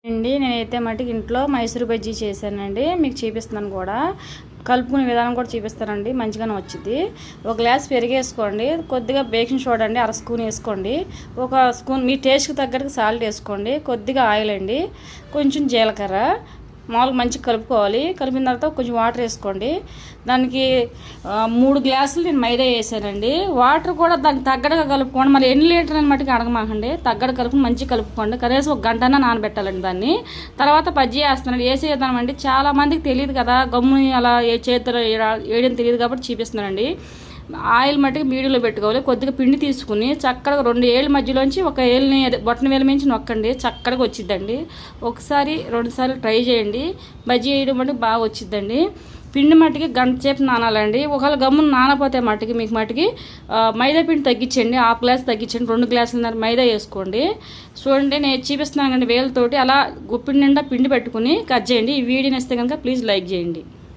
అండి నేనైతే మటుకు ఇంట్లో మైసూర్ బజ్జీ చేశానండి. మీకు చూపిస్తున్నాను కూడా, కలుపుకునే విధానం కూడా చూపిస్తానండి. మంచిగానే వచ్చింది. ఒక గ్లాస్ పెరిగేసుకోండి, కొద్దిగా బేకింగ్ సోడా అండి 1/2 స్పూన్ వేసుకోండి, ఒక స్పూన్ మీ టేస్ట్కి తగ్గట్టు సాల్ట్ వేసుకోండి, కొద్దిగా ఆయిల్ అండి, కొంచెం జీలకర్ర మామూలుగా మంచిగా కలుపుకోవాలి. కలిపిన తర్వాత కొంచెం వాటర్ వేసుకోండి. దానికి 3 గ్లాసులు నేను మైదా వేసానండి. వాటర్ కూడా దానికి తగ్గట్టుగా కలుపుకోండి. మళ్ళీ ఎన్ని లీటర్ అని మట్టుకు అడగమాకండి, తగ్గట్టు కలుపుకొని మంచిగా కలుపుకోండి. కనీసం 1 గంటన్నా నానబెట్టాలండి దాన్ని. తర్వాత బజ్జీ వేస్తున్నాను. వేసే విధానం అండి చాలా మందికి తెలియదు కదా, గమ్ముని అలా చేతిలో వేయడం తెలియదు కాబట్టి చూపిస్తున్నానండి. ఆయిల్ మట్టుకు మీడియంలో పెట్టుకోవాలి. కొద్దిగా పిండి తీసుకుని చక్కగా 2 ఏళ్ళ మధ్యలోంచి ఒక ఏళ్ళని బొట్టన వేలు మించి నొక్కండి, చక్కగా వచ్చిద్దండి. ఒకసారి 2 సార్లు ట్రై చేయండి. బజ్జీ వేయడం మటుకు బాగా వచ్చిద్దండి. పిండి మట్టికి గంట సేపు నానాలండి. ఒకవేళ గమ్మున నానపోతే మట్టికి మీకు మట్టికి మైదా పిండి తగ్గించండి, 1/2 గ్లాస్ తగ్గించండి, 2 గ్లాసులన్నర మైదా వేసుకోండి. చూడండి నేను చూపిస్తున్నాను కండి, వేలతోటి అలా గుప్పిడి నిండా పిండి పెట్టుకుని కట్ చేయండి. ఈ వీడియోని ఇస్తే కనుక ప్లీజ్ లైక్ చేయండి.